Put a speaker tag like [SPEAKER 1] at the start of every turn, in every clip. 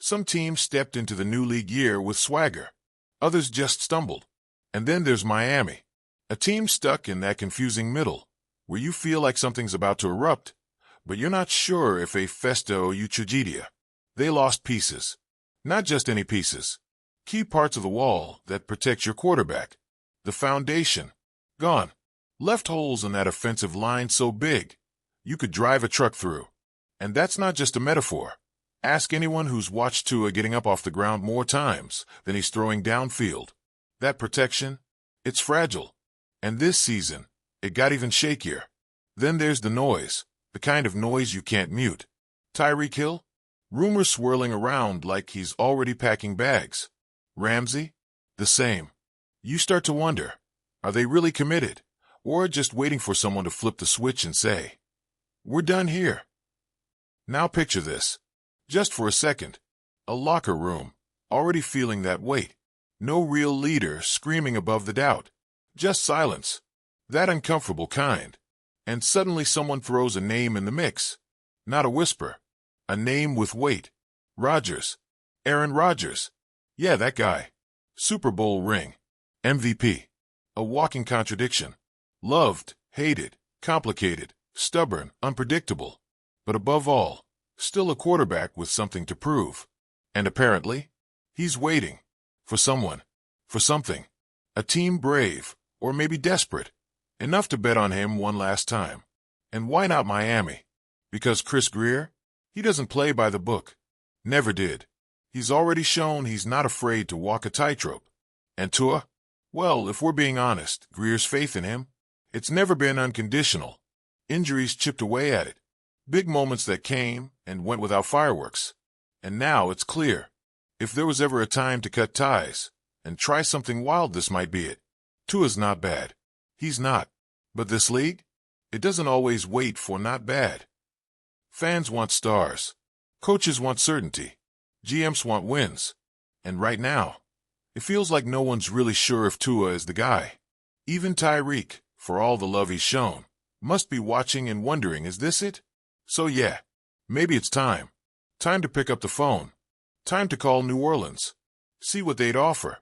[SPEAKER 1] Some teams stepped into the new league year with swagger. Others just stumbled. And then there's Miami, a team stuck in that confusing middle, where you feel like something's about to erupt, but you're not sure if a festo you tragedia. They lost pieces. Not just any pieces. Key parts of the wall that protect your quarterback. The foundation. Gone. Left holes in that offensive line so big, you could drive a truck through. And that's not just a metaphor. Ask anyone who's watched Tua getting up off the ground more times than he's throwing downfield. That protection, it's fragile. And this season, it got even shakier. Then there's the noise, the kind of noise you can't mute. Tyreek Hill? Rumors swirling around like he's already packing bags. Ramsey? The same. You start to wonder, are they really committed? Or just waiting for someone to flip the switch and say, "We're done here"? Now picture this. Just for a second. A locker room, already feeling that weight. No real leader screaming above the doubt. Just silence. That uncomfortable kind. And suddenly someone throws a name in the mix. Not a whisper. A name with weight. Rodgers. Aaron Rodgers. Yeah, that guy. Super Bowl ring. MVP. A walking contradiction. Loved, hated, complicated, stubborn, unpredictable. But above all, still a quarterback with something to prove. And apparently, he's waiting. For someone. For something. A team brave, or maybe desperate. Enough to bet on him one last time. And why not Miami? Because Chris Grier? He doesn't play by the book. Never did. He's already shown he's not afraid to walk a tightrope. And Tua? Well, if we're being honest, Grier's faith in him, it's never been unconditional. Injuries chipped away at it. Big moments that came and went without fireworks. And now it's clear. If there was ever a time to cut ties and try something wild, this might be it. Tua's not bad. He's not. But this league? It doesn't always wait for not bad. Fans want stars. Coaches want certainty. GMs want wins. And right now, it feels like no one's really sure if Tua is the guy. Even Tyreek, for all the love he's shown, must be watching and wondering, is this it? So yeah, maybe it's time. Time to pick up the phone. Time to call New Orleans. See what they'd offer.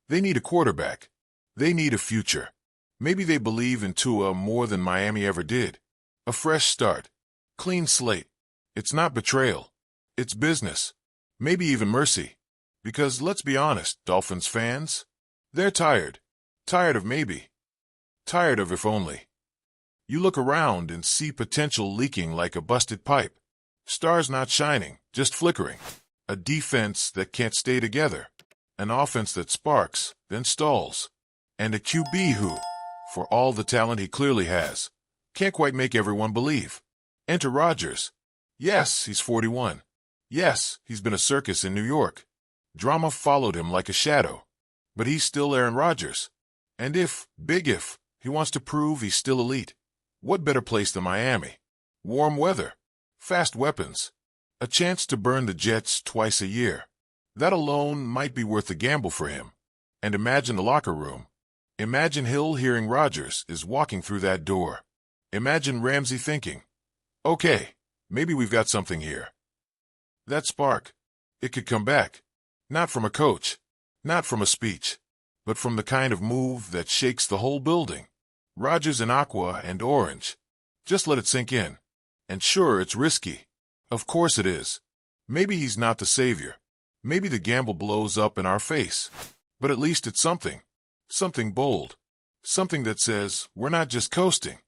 [SPEAKER 1] They need a quarterback. They need a future. Maybe they believe in Tua more than Miami ever did. A fresh start. Clean slate. It's not betrayal. It's business. Maybe even mercy. Because let's be honest, Dolphins fans, they're tired. Tired of maybe. Tired of if only. You look around and see potential leaking like a busted pipe. Stars not shining, just flickering. A defense that can't stay together. An offense that sparks, then stalls. And a QB who, for all the talent he clearly has, can't quite make everyone believe. Enter Rodgers. Yes, he's 41. Yes, he's been a circus in New York. Drama followed him like a shadow. But he's still Aaron Rodgers. And if, big if, he wants to prove he's still elite, what better place than Miami? Warm weather. Fast weapons. A chance to burn the Jets twice a year. That alone might be worth the gamble for him. And imagine the locker room. Imagine Hill hearing Rodgers is walking through that door. Imagine Ramsey thinking, okay, maybe we've got something here. That spark, it could come back. Not from a coach, not from a speech, but from the kind of move that shakes the whole building. Rodgers in aqua and orange. Just let it sink in. And sure, it's risky. Of course it is. Maybe he's not the savior. Maybe the gamble blows up in our face. But at least it's something. Something bold. Something that says, we're not just coasting.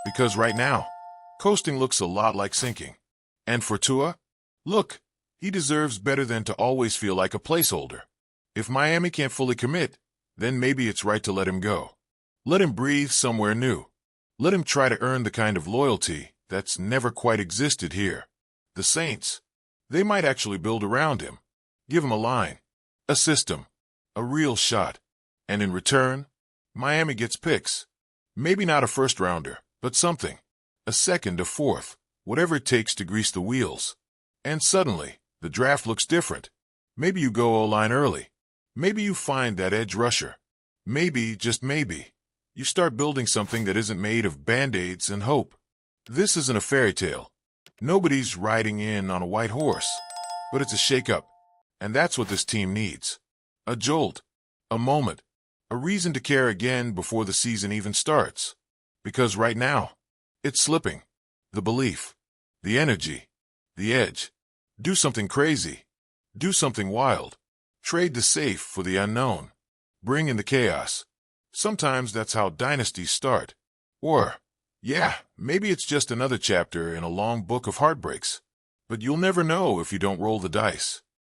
[SPEAKER 1] Because right now, coasting looks a lot like sinking. And for Tua? Look, he deserves better than to always feel like a placeholder. If Miami can't fully commit, then maybe it's right to let him go. Let him breathe somewhere new. Let him try to earn the kind of loyalty that's never quite existed here. The Saints, they might actually build around him. Give him a line, a system, a real shot. And in return, Miami gets picks. Maybe not a first-rounder, but something. A second, a fourth, whatever it takes to grease the wheels. And suddenly, the draft looks different. Maybe you go O-line early. Maybe you find that edge rusher. Maybe, just maybe, you start building something that isn't made of Band-Aids and hope. This isn't a fairy tale. Nobody's riding in on a white horse. But it's a shake-up. And that's what this team needs. A jolt, a moment, a reason to care again before the season even starts. Because right now, it's slipping. The belief, the energy, the edge. Do something crazy. Do something wild. Trade the safe for the unknown. Bring in the chaos. Sometimes that's how dynasties start. Or, yeah, maybe it's just another chapter in a long book of heartbreaks. But you'll never know if you don't roll the dice.